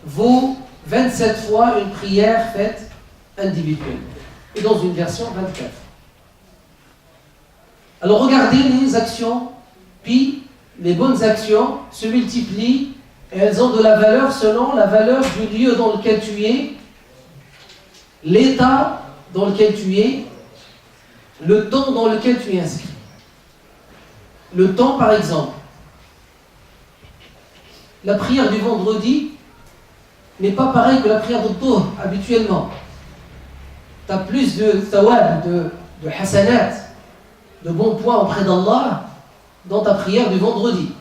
vaut 27 fois une prière faite individuellement. Et dans une version, 24. Alors regardez les actions, puis les bonnes actions se multiplient et elles ont de la valeur selon la valeur du lieu dans lequel tu es, l'état dans lequel tu es, le temps dans lequel tu es inscrit. Le temps, par exemple, la prière du vendredi n'est pas pareille que la prière de Dhuhr habituellement. Tu as plus de thawab, de hasanat, de bons points auprès d'Allah dans ta prière du vendredi.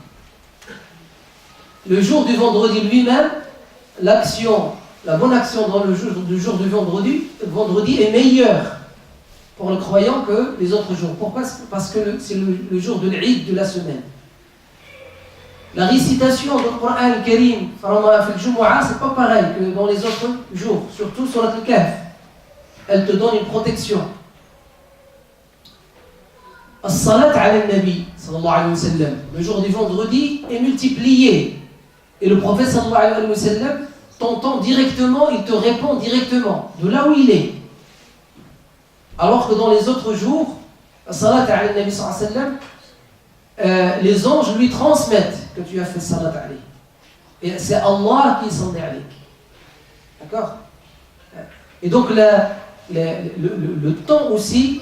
Le jour du vendredi lui-même, l'action, la bonne action dans le jour du vendredi est meilleure pour le croyant que les autres jours. Pourquoi? Parce que c'est le jour de l'Eid de la semaine. La récitation du Coran al-Karim, c'est pas pareil que dans les autres jours, surtout sur la Kahf. Elle te donne une protection. As-salat ala nabi sallallahu alayhi wa sallam, le jour du vendredi est multiplié. Et le prophète sallallahu alayhi wa sallam t'entend directement, il te répond directement, de là où il est. Alors que dans les autres jours, as-salat ala nabi sallallahu alayhi wa sallam, les anges lui transmettent que tu as fait salat alayhi. Et c'est Allah qui s'en est alayk. D'accord? Et donc le temps aussi,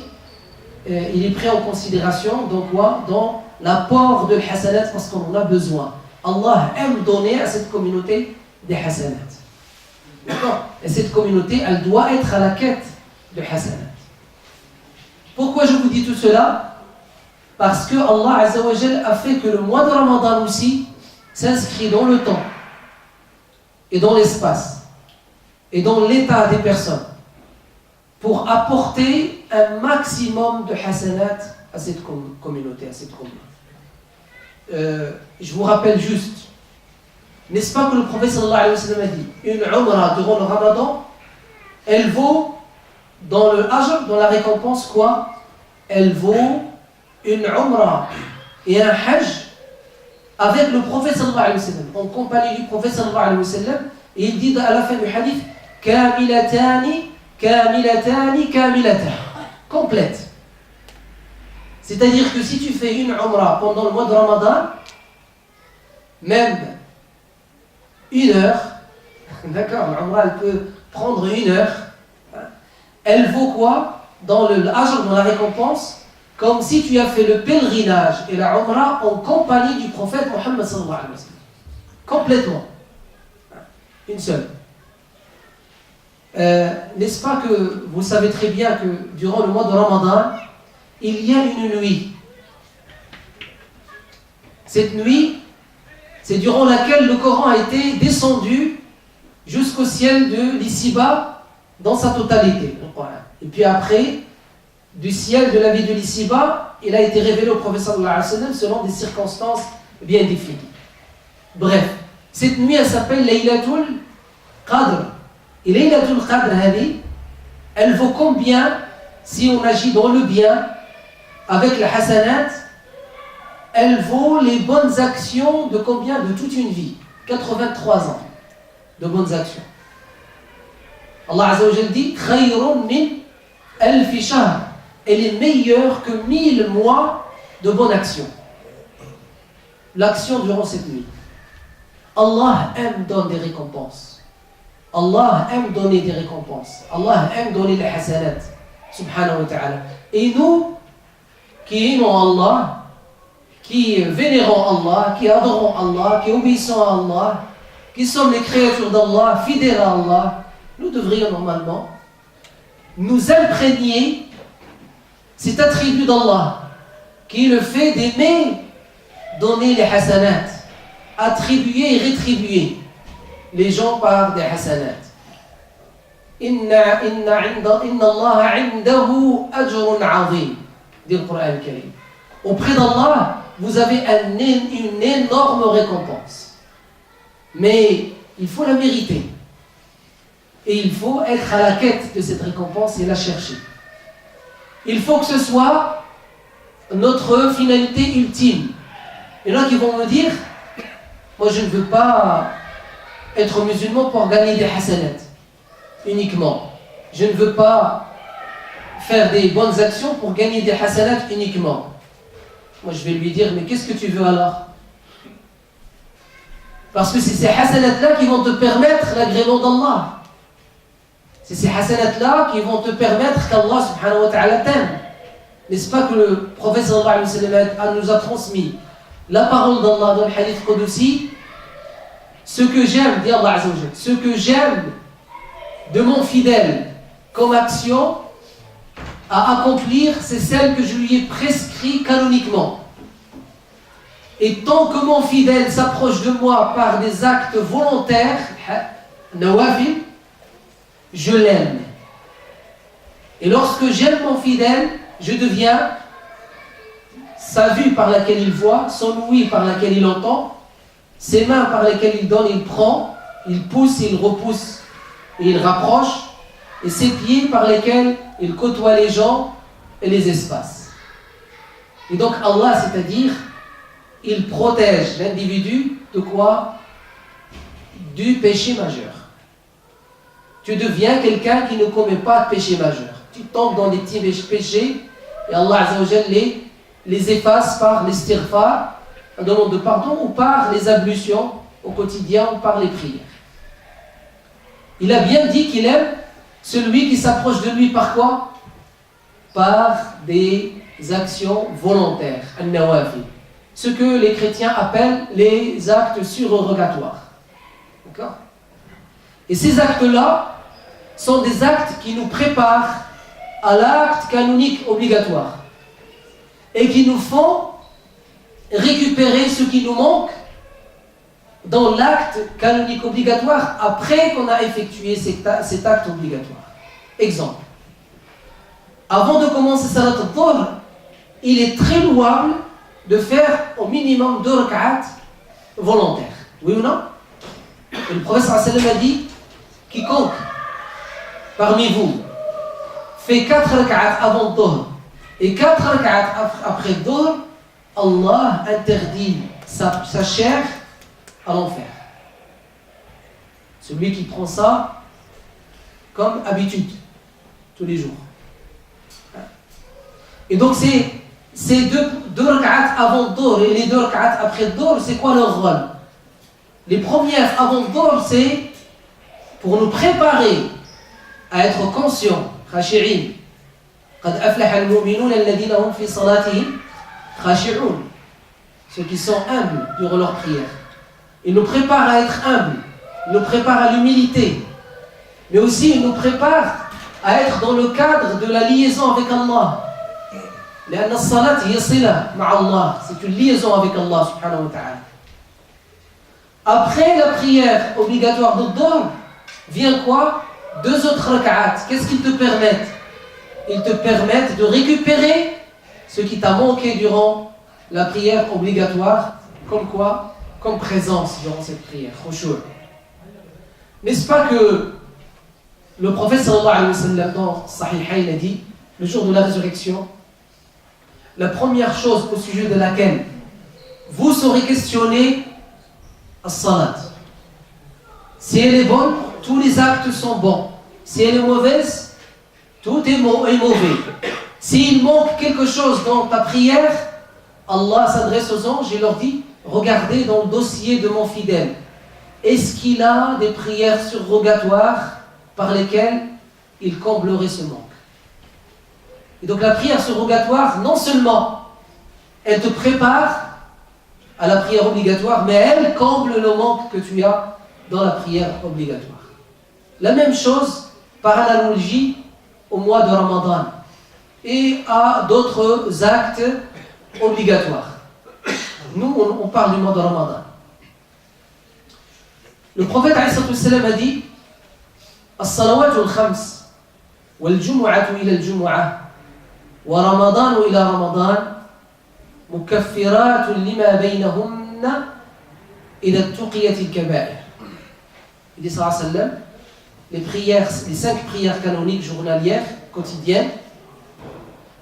il est pris en considération dans quoi? Dans l'apport de hasanat, parce qu'on en a besoin. Allah aime donner à cette communauté des hasanat. D'accord? Et cette communauté, elle doit être à la quête de hasanat. Pourquoi je vous dis tout cela? Parce que Allah Azza wa Jal a fait que le mois de Ramadan aussi s'inscrit dans le temps et dans l'espace et dans l'état des personnes pour apporter un maximum de hasanat à cette communauté, à cette communauté. Je vous rappelle juste, n'est-ce pas que le prophète sallallahu alayhi wa sallam a dit, une umrah durant le Ramadan, elle vaut dans le ajr, dans la récompense quoi? Elle vaut une umrah et un hajj avec le prophète sallallahu alayhi wa sallam, en compagnie du prophète sallallahu alayhi wa sallam, et il dit à la fin du hadith, kamilatani complète. C'est-à-dire que si tu fais une umrah pendant le mois de Ramadan, même 1 heure, d'accord, l'umrah elle peut prendre 1 heure, elle vaut quoi? Dans le ajr, dans la récompense, comme si tu as fait le pèlerinage et la umrah en compagnie du prophète Mohammed sallallahu alayhi wa sallam. Complètement. Une seule. N'est-ce pas que vous savez très bien que durant le mois de Ramadan, il y a une nuit. Cette nuit, c'est durant laquelle le Coran a été descendu jusqu'au ciel de l'ici-bas dans sa totalité. Et puis après, du ciel de la vie de l'ici-bas, il a été révélé au prophète sallallahu alayhi wa sallam selon des circonstances bien définies. Bref, cette nuit, elle s'appelle Laylatul Qadr. Et Laylatul Qadr, elle vaut combien si on agit dans le bien avec la hasanat? Elle vaut les bonnes actions de combien? De toute une vie. 83 ans de bonnes actions. Allah Azza wa Jal dit Khayrun min alfi shahr. Elle est meilleure que 1000 mois de bonnes actions. L'action durant cette nuit. Allah aime donner des récompenses. Allah aime donner des récompenses. Allah aime donner les hasanat. Subhanahu wa ta'ala. Et nous, qui aimons Allah, qui vénérons Allah, qui adorons Allah, qui obéissons à Allah, qui sommes les créatures d'Allah, fidèles à Allah, nous devrions normalement nous imprégner cet attribut d'Allah, qui est le fait d'aimer donner les hasanat, attribuer et rétribuer les gens par des hasanat. Inna Allah indahu ajrun azim, dit le Coran al-Karim. Auprès d'Allah, vous avez une énorme récompense. Mais il faut la mériter. Et il faut être à la quête de cette récompense et la chercher. Il faut que ce soit notre finalité ultime. Il y en a qui vont me dire, moi je ne veux pas être musulman pour gagner des hasanat uniquement. Je ne veux pas faire des bonnes actions pour gagner des hasanat uniquement. Moi je vais lui dire, mais qu'est-ce que tu veux alors? Parce que c'est ces hasanat-là qui vont te permettre l'agrément d'Allah. C'est ces hasanat-là qui vont te permettre qu'Allah subhanahu wa ta'ala t'aime. N'est-ce pas que le prophète sallallahu alayhi wa sallam nous a transmis la parole d'Allah dans le hadith Qudsi? Ce que j'aime, dit Allah Azza wa Jalla, ce que j'aime de mon fidèle comme action à accomplir, c'est celle que je lui ai prescrit canoniquement. Et tant que mon fidèle s'approche de moi par des actes volontaires, nawafil, je l'aime. Et lorsque j'aime mon fidèle, je deviens sa vue par laquelle il voit, son ouïe par laquelle il entend, ses mains par lesquelles il donne, il prend, il pousse, il repousse et il rapproche, et ses pieds par lesquels il côtoie les gens et les espaces. Et donc Allah, c'est-à-dire, il protège l'individu de quoi? Du péché majeur. Tu deviens quelqu'un qui ne commet pas de péché majeur. Tu tombes dans des petits péchés et Allah Azza wa Jalla les efface par l'istighfar, un demande de pardon, ou par les ablutions au quotidien, ou par les prières. Il a bien dit qu'il aime celui qui s'approche de lui par quoi? Par des actions volontaires, an-nawafil. Ce que les chrétiens appellent les actes surrogatoires. D'accord? Et ces actes-là sont des actes qui nous préparent à l'acte canonique obligatoire et qui nous font récupérer ce qui nous manque dans l'acte canonique obligatoire après qu'on a effectué cet acte obligatoire. Exemple. Avant de commencer Salat al-Dhuhr, il est très louable de faire au minimum 2 rak'at volontaires. Oui ou non? Et le prophète sallallahu alayhi wa sallam a dit, quiconque parmi vous fait 4 rak'at avant Dhuhr et 4 rak'at après Dhuhr, Allah interdit sa chair à l'enfer. Celui qui prend ça comme habitude, tous les jours. Et donc ces deux rak'at avant Dhuhr et les 2 rak'at après Dhuhr, c'est quoi leur rôle? Les premières avant Dhuhr, c'est pour nous préparer à être conscients, khashi'in. قد أفلح المؤمنون الذين هم في صلاتهم خاشعون. Ceux qui sont humbles durant leur prière. Ils nous préparent à être humbles, ils nous préparent à l'humilité, mais aussi ils nous préparent à être dans le cadre de la liaison avec Allah. لأن الصلاة هي صلة مع الله. C'est une liaison avec Allah subhanahu wa ta'ala. Après la prière obligatoire de Dhuhr, vient quoi? 2 autres rak'at. Qu'est-ce qu'ils te permettent? Ils te permettent de récupérer ce qui t'a manqué durant la prière obligatoire. Comme quoi? Comme présence durant cette prière. Khushu'. N'est-ce pas que le prophète sallallahu alayhi wa sallam dans Sahihayn a dit, le jour de la résurrection, la première chose au sujet de laquelle vous serez questionné, as-salat. Si elle est bonne, tous les actes sont bons. Si elle est mauvaise, tout est mauvais. S'il manque quelque chose dans ta prière, Allah s'adresse aux anges et leur dit, regardez dans le dossier de mon fidèle. Est-ce qu'il a des prières surrogatoires par lesquelles il comblerait ce manque? Et donc la prière surrogatoire, non seulement elle te prépare à la prière obligatoire, mais elle comble le manque que tu as dans la prière obligatoire. La même chose, par analogie, au mois de Ramadan et à d'autres actes obligatoires. Nous, on parle du mois de Ramadan. Le prophète a dit As-salawatu al-khams wal-jumu'atu ila al-jumu'ah wa ramadanu ila ramadan mukaffiratun lima baynahunna idha tuqiyat al-kaba'ir. Il dit sallallahu alayhi wa sallam, les prières, les 5 prières canoniques journalières, quotidiennes,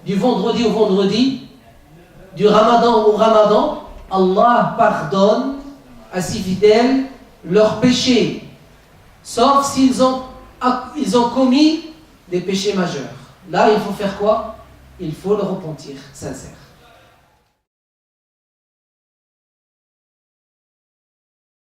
du vendredi au vendredi, du ramadan au ramadan, Allah pardonne à ses fidèles leurs péchés Sauf s'ils ont commis des péchés majeurs. Là, il faut faire quoi? Il faut le repentir sincère.